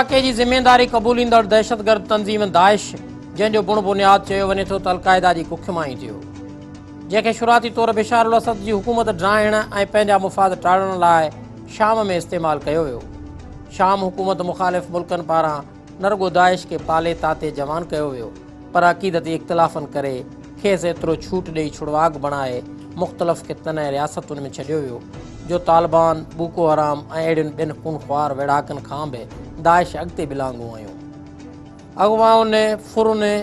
वाक़े जी ज़िम्मेदारी क़बूलींदड़ दहशतगर्द तंज़ीम दाइश जंहिंजो बुण बुनियाद चयो वञे थो त अल-क़ाइदा जी कुख मां ई थियो, जंहिंखे शुरूआती तौर बशार अल-असद जी हुकूमत ड्राइण ऐं पंहिंजा मुफ़ाद टाड़ण लाइ शाम में इस्तेमालु कयो वियो। शाम हुकूमत मुख़ालिफ़ मुल्कनि पारां न रुॻो दाइश खे पाले ताते जवान कयो वियो, पर अक़ीदती इख़्तिलाफ़नि करे खेसि एतिरो छूट ॾेई छुड़वाग बणाए मुख़्तलिफ़ ख़ितनि ऐं रियासतुनि में छॾियो वियो जो तालिबान, बोको हराम ऐं अहिड़ियुनि ॿिनि खूनख़्वार वेढ़ाकनि खां बि दाइश अॻिते बिलांगूं आहियूं। अॻुवाउनि फुरुनि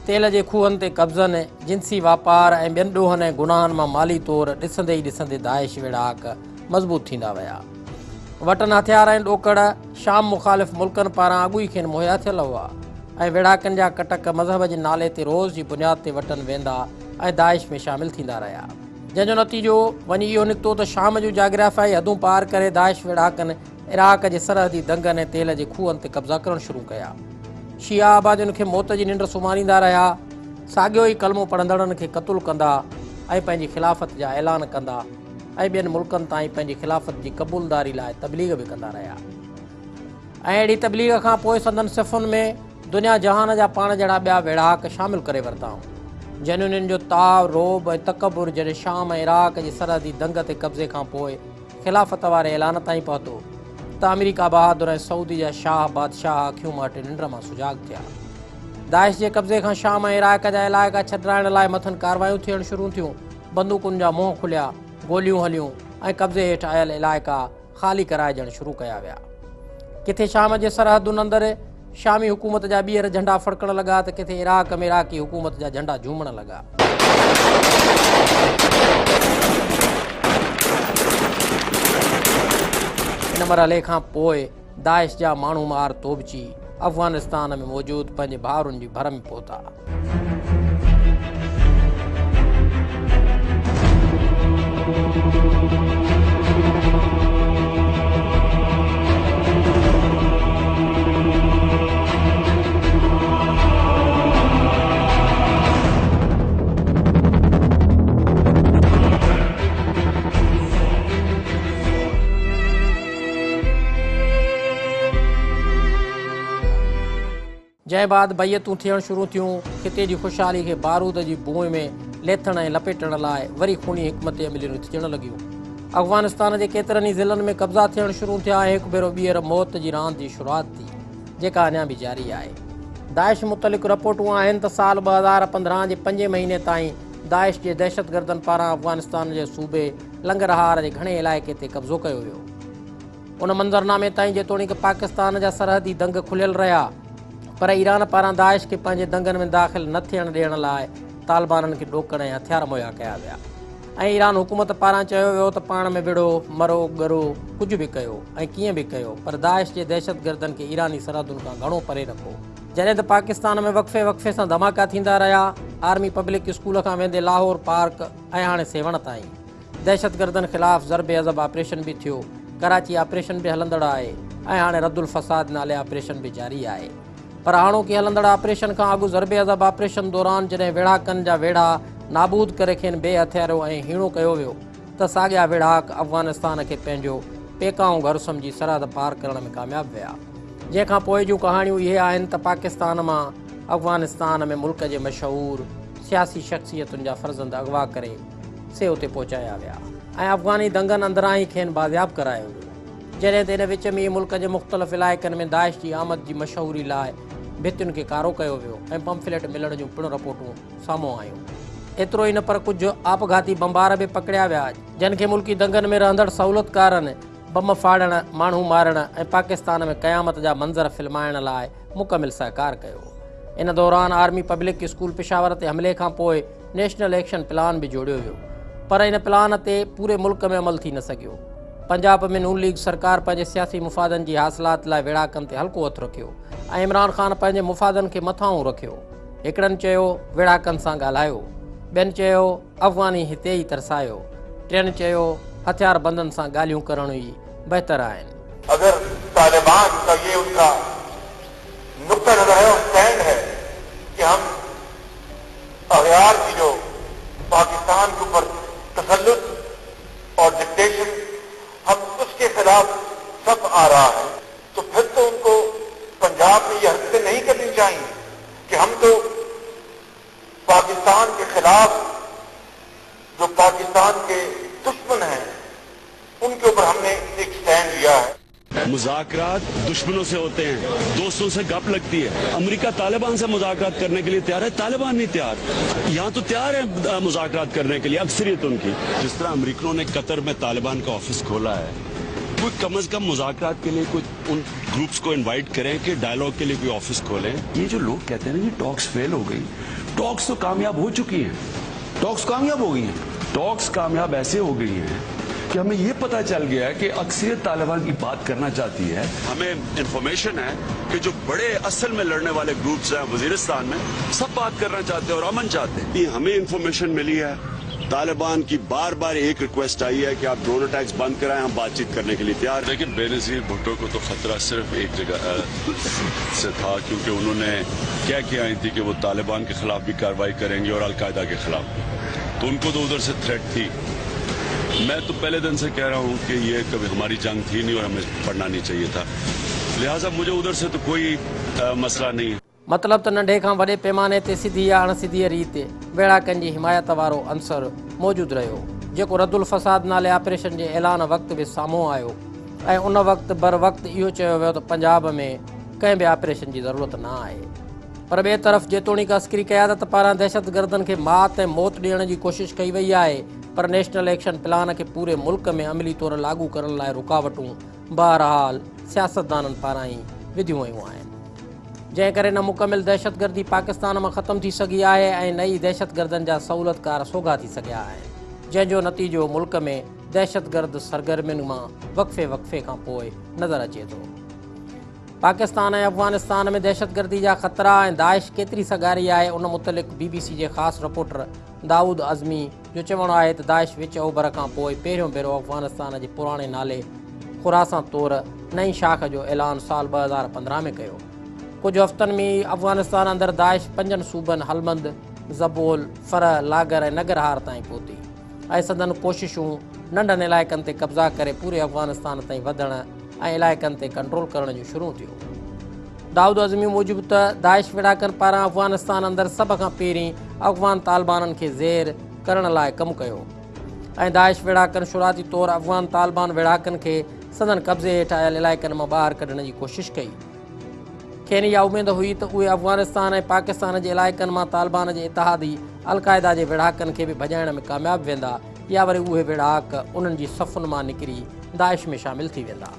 तेल जे खूहनि ते कब्ज़नि, जिनसी वापार ऐं ॿियनि ॾोहनि ऐं गुनाहनि मां माली तौरु ॾिसंदे ई ॾिसंदे दाइश वेढ़ाक मज़बूत थींदा विया। वटनि हथियार ऐं ॾोकड़ शाम मुख़ालिफ़ मुल्कनि पारां अॻु ई खेनि मुहैया थियल हुआ ऐं वेढ़ाकनि जा कटक मज़हब जे नाले ते रोज़ जी बुनियाद ते वटनि वेंदा ऐं दाइश में शामिलु थींदा रहिया, जंहिंजो नतीजो वञी इहो निकितो त शाम जूं जाग्राफ़ियाई हदूं पार करे दाइश वेढ़ाकनि इराक़ जे सरहदी दंगनि ऐं तेल जे खूहनि ते कब्ज़ा करणु शुरू कया। शिया आबादियुनि खे मौत जी निंड सुम्हारींदा रहिया, साॻियो ई कलमो पढ़ंदड़नि खे क़तलु कंदा ऐं पंहिंजी ख़िलाफ़त जा ऐलान कंदा ऐं ॿियनि मुल्कनि ताईं पंहिंजी ख़िलाफ़त जी क़बूलदारी लाइ तबलीग बि कंदा रहिया। ऐं अहिड़ी तबलीग खां पोइ संदनि सिफ़ुनि में दुनिया जहान जा पाण जहिड़ा ॿिया वेढ़ाक शामिलु करे वरिताऊं, जंहिं जो ताव, रोब ऐं तकबुर जॾहिं शाम ऐं इराक़ जे सरहदी दंग ते कब्ज़े खां पोइ ख़िलाफ़त वारे ऐलान ताईं पहुतो त अमेरिका बहादुर ऐं सऊदी जा शाह बादशाह अखियूं माटे निंड मां सुजाग थिया। दाइश जे कब्ज़े खां शाम ऐं इराक़ जा इलाइक़ा छॾाइण लाइ मथनि कार्रवायूं थियणु शुरू थियूं, बंदूकुनि जा मुंहं खुलिया, गोलियूं हलियूं ऐं कब्ज़े हेठि आयल इलाइक़ा ख़ाली कराइजणु शुरू कया विया। किथे शाम जे सरहदुनि अंदरि शामी हुकूमत जा ॿीहर झंडा फड़कण लॻा त किथे इराक़ में इराक़ी हुकूमत जा झंडा झूमण लॻा। इन मरहले खां पोइ दाइश जा माण्हू मार तोबची अफ़गानिस्तान में मौजूदु पंहिंजे भाउरनि जी भर में पहुता। जंहिं बाद बैयतूं थियणु शुरू थियूं, ख़िते जी ख़ुशहाली खे बारूद जी बूह में लेथण ऐं लपेटण लाइ वरी खूनी हिकमत अमलियूं थियणु लॻियूं। अफ़गानिस्तान जे केतिरनि ई ज़िलनि में कब्ज़ा थियणु शुरू थिया ऐं हिकु भेरो ॿीहर मौत जी रांदि जी शुरूआति थी, जेका अञा बि जारी आहे। दाइश मुतलिक़ रिपोर्टूं आहिनि त साल 2015 जे 5 महीने ताईं दाइश जे दहशतगर्दनि पारां अफ़गानिस्तान जे सूबे लंगरहार जे घणे इलाइक़े ते कब्ज़ो कयो वियो। उन मंज़रनामे ताईं जेतोणीकि पाकिस्तान जा सरहदी दंग खुलियल रहिया, पर ईरान पारां दाइश खे पंहिंजे दंगनि में दाख़िल न थियणु ॾियण लाइ तालिबाननि खे ॾोकड़ ऐं हथियार मुहैया कया विया ऐं ईरान हुकूमत पारां चयो वियो त पाण में विढ़ो, मरो, ॻरो, कुझु बि कयो ऐं कीअं बि कयो, पर दाइश जे दहशतगर्दनि खे ईरानी सरहदुनि खां घणो परे रखो। जॾहिं त पाकिस्तान में वक़फ़े वक़फ़े सां धमाका थींदा रहिया, आर्मी पब्लिक स्कूल खां वेंदे लाहौर पार्क ऐं हाणे सेवण ताईं दहशतगर्दनि ख़िलाफ़ ज़रबे अज़ब ऑपरेशन बि थियो, कराची ऑपरेशन बि हलंदड़ आहे ऐं हाणे रद्दुल फ़साद नाले ऑपरेशन बि जारी आहे। पर हाणोकी हलंदड़ ऑपरेशन खां अॻु ज़रबे अज़ब ऑपरेशन दौरान जॾहिं वेढ़ाकनि जा वेढ़ा नाबूद करे खेनि बे हथियारो ऐं हीणो कयो वियो त साॻिया वेढ़ाक अफ़गानिस्तान खे पंहिंजो पेकाऊं घरु सम्झी सरहद पार करण में कामयाबु विया। जंहिंखां पोइ जूं कहाणियूं इहे आहिनि त पाकिस्तान मां अफ़गानिस्तान में मुल्क जे मशहूरु सियासी शख़्सियतुनि जा फ़र्ज़ंद अगवा करे से उते पहुचाया विया ऐं अफ़गानी दंगनि अंदरां ई खेनि बाज़ियाब करायो वियो। जॾहिं त इन विच में मुल्क जे मुख़्तलिफ़ इलाइक़नि में दाइश जी आमद जी मशहूरी लाइ भितियुनि खे कारो कयो वियो ऐं पंफलेट मिलण जूं पिणु रिपोर्टूं साम्हूं आयूं। एतिरो ई न पर कुझु आपघाती बम्बार बि पकड़िया विया, जिन खे मुल्की दंगनि में रहंदड़ सहूलियतकारनि बम फाड़ण, माण्हू मारण ऐं पाकिस्तान में क़यामत जा मंज़र फिल्माइण लाइ मुकमिल सहकार कयो। इन दौरान आर्मी पब्लिक स्कूल पेशावर ते हमले खां पोइ नेशनल एक्शन प्लान बि जोड़ियो वियो, पर इन प्लान ते पूरे मुल्क में अमल थी न सघियो। पंजाब में नून लीग सरकार पंहिंजे सियासी मुफ़ादनि जी हासिलात लाइ वेढ़ाकनि ते हल्को हथु रखियो ऐं इमरान ख़ान पंहिंजे मुफ़ादनि खे मथां रखियो। हिकिड़नि चयो वेढ़ाकनि सां ॻाल्हायो, ॿियनि चयो अफ़गानी हिते ई तरसायो, टियनि चयो हथियार बंदनि सां ॻाल्हियूं करण ई बहितर आहिनि। अगर तालिबान का ये उनका नुक्ता नज़र है और स्टैंड है कि हम अगयार की जो पाकिस्तान के ऊपर तसल्लुत और डिक्टेशन हम उसके खिलाफ सब आ रहा है, तो फिर तो उनको आपने ये हरकतें नहीं करनी चाहिए कि हम तो पाकिस्तान के खिलाफ, जो पाकिस्तान के दुश्मन हैं, उनके ऊपर हमने एक स्टैंड लिया है। मुज़ाकरात दुश्मनों से होते हैं, दोस्तों से गप लगती है। अमेरिका तालिबान से मुज़ाकरात करने के लिए तैयार है, तालिबान नहीं तैयार। यहाँ तो तैयार है मुज़ाकरात करने के लिए अक्सरियत उनकी। जिस तरह अमेरिकनों ने कतर में तालिबान का ऑफिस खोला है, कोई कम से कम मुज़ाकरात के लिए कुछ उन ग्रुप्स को इन्वाइट करें कि डायलॉग के लिए कोई ऑफिस खोलें। ये जो लोग कहते हैं ना कि टॉक्स फेल हो गई, टॉक्स तो कामयाब हो चुकी हैं। टॉक्स कामयाब हो गई हैं। टॉक्स कामयाब ऐसे हो गई हैं कि हमें ये पता चल गया है कि अक्सरियत तालिबान की बात करना चाहती है। हमें इंफॉर्मेशन है कि जो बड़े असल में लड़ने वाले ग्रुप्स हैं वजीरिस्तान में, सब बात करना चाहते हैं और अमन चाहते हैं। ये हमें इंफॉर्मेशन मिली है। तालिबान की बार बार एक रिक्वेस्ट आई है कि आप ड्रोन अटैक्स बंद कराएं, हम बातचीत करने के लिए तैयार। लेकिन बेनज़ीर भुट्टो को तो खतरा सिर्फ एक जगह से था, क्योंकि उन्होंने क्या किया थी कि वो तालिबान के खिलाफ भी कार्रवाई करेंगे और अलकायदा के खिलाफ, तो उनको तो उधर से थ्रेट थी। मैं तो पहले दिन से कह रहा हूँ कि ये कभी हमारी जंग थी नहीं और हमें पढ़ना नहीं चाहिए था, लिहाजा मुझे उधर से तो कोई मसला नहीं है। मतलब त नंढे खां वॾे पैमाने ते सिधी या अणसिधी रीति वेढ़ाकनि जी हिमायत वारो अंसर मौजूदु रहियो, जेको रद्दुल फ़साद नाले ऑपरेशन जे ऐलान वक़्तु बि साम्हूं आयो ऐं उन वक़्तु बर वक़्तु इहो चयो वियो त पंजाब में कंहिं बि ऑपरेशन जी ज़रूरत न आहे। पर ॿिए तरफ़ जेतोणीकि अस्करी क़यादत पारां दहशतगर्दनि खे मात ऐं मौत ॾियण जी कोशिशि कई वई आहे, पर नेशनल एक्शन प्लान खे पूरे मुल्क में अमली तौरु लागू करण लाइ रुकावटूं बहरहाल सियासतदाननि पारां ई विधियूं वयूं आहिनि, जंहिं करे न मुकमिल दहशतगर्दी पाकिस्तान में ख़त्म थी सघी आहे ऐं नई दहशतगर्दनि जा सहूलियतकार सोगा थी सघिया आहिनि, जंहिंजो नतीजो मुल्क में दहशतगर्द सरगर्मियुनि मां वक़फ़े खां पोइ नज़र अचे थो। पाकिस्तान ऐं अफ़गानिस्तान में दहशतगर्दी जा ख़तरा ऐं दाइश केतिरी सगारी आहे, उन मुतलिक़ BBC जे ख़ासि रिपोर्टर दाऊद अज़मी जो चवणु आहे त दाइश विच ओभर खां पोइ पहिरियों भेरो अफ़गानिस्तान जे पुराणे नाले खुरासां तौरु नई शाख जो ऐलान साल 2015 में कयो। कुझु हफ़्तनि में ई अफ़गानिस्तान अंदरि दाइश 5 सूबनि हलमंद, ज़बोल, फरह, लागर ऐं नगरहार ताईं पहुती ऐं संदन कोशिशूं नंढनि इलाइक़नि ते कब्ज़ा करे पूरे अफ़गानिस्तान ताईं वधण ऐं इलाइक़नि ते कंट्रोल करण जो शुरू थियो। दाऊद अज़मी मूजिबि त दाइश विढ़ाकनि पारां अफ़गानिस्तान अंदरि सभ खां पहिरीं अफ़गान तालिबाननि खे ज़ेर करण लाइ कमु कयो ऐं दाइश विढ़ाकनि शुरूआती तौरु अफ़गान तालिबान विढ़ाकनि खे संदन कब्ज़े हेठि आयल इलाइक़नि मां ॿाहिरि कढण जी कोशिशि कई। खेनि इहा उमेद हुई त उहे अफ़गानिस्तान ऐं पाकिस्तान जे इलाइक़नि मां तालिबान जे इतिहादी अलकायदा जे विढ़ाकनि खे बि भॼाइण में कामयाबु वेंदा, या वरी उहे विढ़ाक उन्हनि जी सफ़ुनि मां निकिरी दाइश में शामिलु थी वेंदा।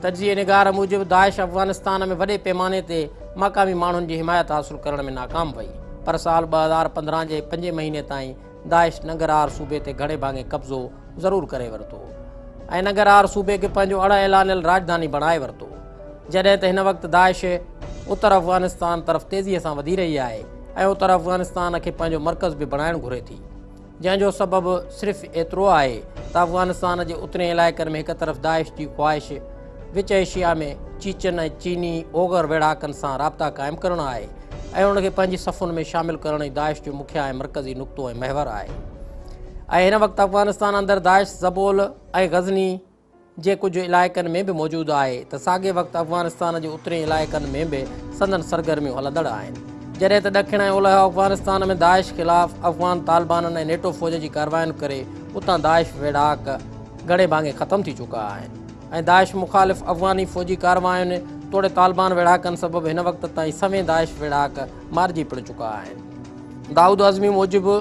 तजिए निगार मूजिबि दाइश अफ़गानिस्तान में वॾे पैमाने ते मक़ामी माण्हुनि जी हिमायत हासिलु करण में नाकाम वई, पर साल 2015 जे 5 महीने ताईं दाइश नंगरहार सूबे ते घणे भाङे कब्ज़ो ज़रूरु करे वरितो ऐं नंगरहार सूबे खे पंहिंजो अण ऐलानियल राजधानी बणाए वरितो, जॾहिं त हिन वक़्तु दाइश उत्तर अफ़गानिस्तान तरफ़ तेज़ीअ सां वधी रही आहे ऐं उत्तर अफ़गानिस्तान खे पंहिंजो मर्कज़ बि बणाइणु घुरे थी, जंहिंजो सबबु सिर्फ़ु एतिरो आहे त अफ़गानिस्तान जे उतरे इलाइक़नि में हिकु तरफ़ दाइश जी ख़्वाहिश विच एशिया में चीचन ऐं चीनी ओगर वेढ़ाकनि सां राब्ता क़ाइमु करणु आहे ऐं उनखे पंहिंजी सफ़ुनि में शामिलु करण ई दाइश जो मुखिया ऐं मर्कज़ी नुक़्तो ऐं महवर आहे। ऐं हिन वक़्तु अफ़गानिस्तान अंदरि दाइश ज़बोल ऐं गज़नी जे कुझु इलाइक़नि में बि मौजूदु आहे त साॻे वक़्तु अफ़गानिस्तान जे उतरे इलाइक़नि में बि संदन सरगर्मियूं हलंदड़ आहिनि, जॾहिं त ॾखिण ऐं ओलह अफ़गानिस्तान में दाइश ख़िलाफ़ु अफ़गान तालिबाननि ऐं नेटो फ़ौज जी कार्रवाइनि करे उतां दाइश वेढ़ाक घणे भाङे ख़तमु थी चुका आहिनि ऐं दाइश मुख़ालिफ़ अफ़गानी फ़ौजी कार्रवायुनि तोड़े तालिबान वेढ़ाकनि सबबु हिन वक़्त ताईं सवें दाइश वेढ़ाक मारिजी पिणु चुका आहिनि। दाऊद अज़मी मूजिबि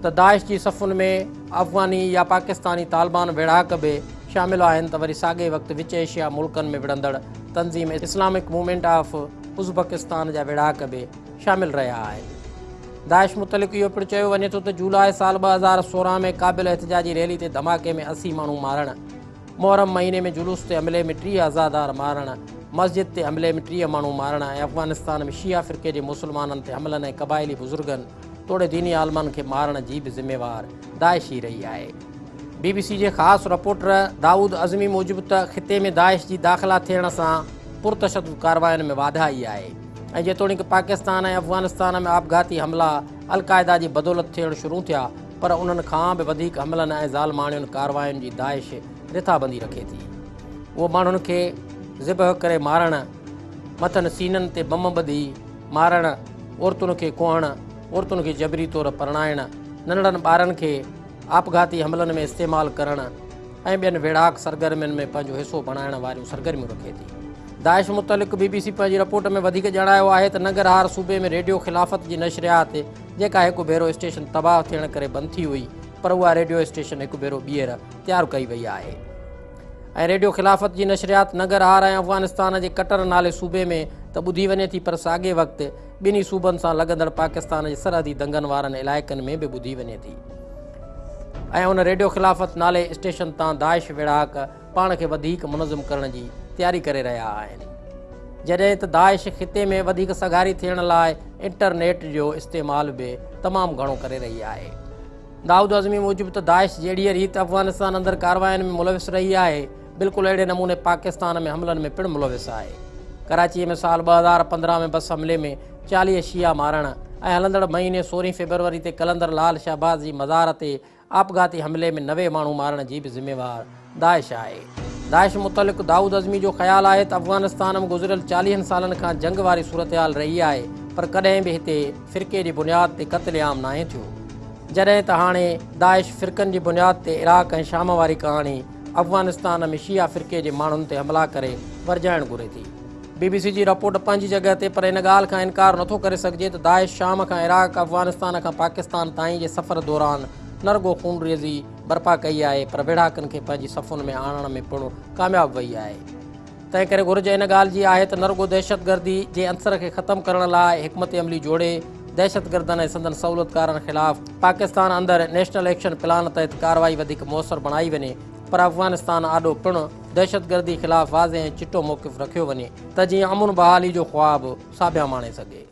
त दाइश जी सफ़ुनि में अफ़गानी या पाकिस्तानी तालिबान वेढ़ाक बि शामिलु आहिनि, त वरी साॻे वक़्तु विच एशिया मुल्कनि में विढ़ंदड़ तंज़ीम इस्लामिक मूवमेंट ऑफ उज़्बेकिस्तान जा वेढ़ाक बि शामिलु रहिया आहिनि। दाइश मुतलिक़ इहो पिणु चयो वञे थो त जुलाई साल 2016 में क़ाबिल एहतिजाजी रैली ते धमाके में 80 माण्हू मारणु, मुहर्रम महीने में जुलूस ते हमले में 30 आज़ादार मारणु, मस्जिद ते हमले में 30 माण्हू मारणु ऐं अफ़गानिस्तान में शिया फ़िरक़े जे मुसलमाननि ते हमलनि ऐं क़बाइली बुज़ुर्गनि तोड़े दीनी आलमनि खे मारण जी बि ज़िम्मेवार दाइश ई रही आहे। BBC जे ख़ासि रिपोर्टर दाऊद अज़मी मूजिबि त ख़िते में दाइश जी दाख़िला थियण सां पुरतशदुद कार्रवायुनि में वाधा ई आहे ऐं जेतोणीकि पाकिस्तान ऐं अफ़गानिस्तान में आपघाती हमला अलकायदा जी बदौलत थियणु शुरू थिया, पर उन्हनि खां बि वधीक हमलनि ऐं ज़ालमाणियुनि कार्रवायुनि जी दाइश रिथाबंदी रखे थी। उहो माण्हुनि खे ज़िबह करे मारण मथनि सीननि ते बम ॿधी मारणु, औरतुनि खे कुहणु, औरतुनि खे जबरी तौरु परणाइणु, नंढड़नि ॿारनि खे आपघाती हमलनि में इस्तेमालु करणु ऐं ॿियनि विड़हाक सरगर्मियुनि में पंहिंजो हिसो बणाइण वारियूं सरगर्मियूं रखे थी। दाइश मुतलिक़ BBC पंहिंजी रिपोर्ट में वधीक ॼाणायो आहे त नंगरहार सूबे में रेडियो ख़िलाफ़त जी नशरियात जेका हिकु भेरो स्टेशन तबाह थियण करे बंदि थी हुई, पर उहा रेडियो स्टेशन हिकु भेरो ॿीहर तयारु कई वई आहे। ऐं रेडियो ख़िलाफ़त जी नशरियात नंगरहार ऐं अफ़गानिस्तान जे कटर नाले सूबे में त ॿुधी वञे थी, पर साॻे वक़्तु ॿिन्ही सूबनि सां लॻंदड़ पाकिस्तान जे सरहदी दंगनि वारनि इलाइक़नि में बि ॿुधी वञे थी। ऐं उन रेडियो ख़िलाफ़त नाले स्टेशन तां दाइश विड़हाक पाण खे वधीक मुनज़िम करण जी तयारी करे रहिया आहिनि, जॾहिं त दाइश ख़िते में वधीक सगारी थियण लाइ इंटरनेट जो इस्तेमालु बि तमामु घणो करे रही आहे। दाऊद अज़मी मूजिबि त दाइश जहिड़ी रीति अफ़गानिस्तान अंदरि कारवायुनि में मुलविस रही आहे, बिल्कुलु अहिड़े नमूने पाकिस्तान में हमलनि में पिणु मुलविस आहे। कराचीअ में साल 2015 में बस हमले में 40 शिया मारण ऐं हलंदड़ महीने 16 फ़रवरी ते कलंदर लाल शहबाज़ जी मज़ार ते आपघाती हमले में 90 माण्हू मारण जी बि ज़िम्मेवार दाइश आहे। दाइश मुतलिक़ दाऊद अज़मी जो ख़्यालु आहे त अफ़गानिस्तान में गुज़िरियल 40 सालनि खां जंग वारी सूरतहाल रही आहे, पर कॾहिं बि हिते फ़िरके जी बुनियाद ते क़त्लेआम नाहे थियो, जॾहिं त हाणे दाइश फ़िरकनि जी बुनियाद ते इराक़ ऐं शाम वारी कहाणी अफ़गानिस्तान में शिया फ़िरके जे माण्हुनि ते हमला करे वरजाइणु घुरे थी। BBC जी रिपोर्ट पंहिंजी जॻह ते, पर इन ॻाल्हि खां इनकार नथो करे सघिजे त दाइश शाम खां इराक़, अफ़गानिस्तान खां पाकिस्तान ताईं जे सफ़र दौरान न रुॻो खूनरेज़ी बर्पा कई आहे, पर विड़हाकनि खे पंहिंजी सफ़ुनि में आणण में पिणु कामयाबु वई आहे। तंहिं करे घुर्ज इन ॻाल्हि जी आहे त न रुॻो दहशतगर्दी जे अंसर खे ख़तमु करण लाइ हिकमत अमली जोड़े, दहशतगर्दनि ऐं संदनि सहूलियतकारनि ख़िलाफ़ पाकिस्तान अंदरि नेशनल एक्शन प्लान तहत कार्रवाई वधीक मुयसरु बणाई वञे, पर अफ़गानिस्तान आॾो पिणु दहशतगर्दी ख़िलाफ़ वाज़े ऐं चिटो मौक़िफ़ रखियो वञे त जीअं अमुन बहाली जो ख़्वाबु साबिया माणे सघे।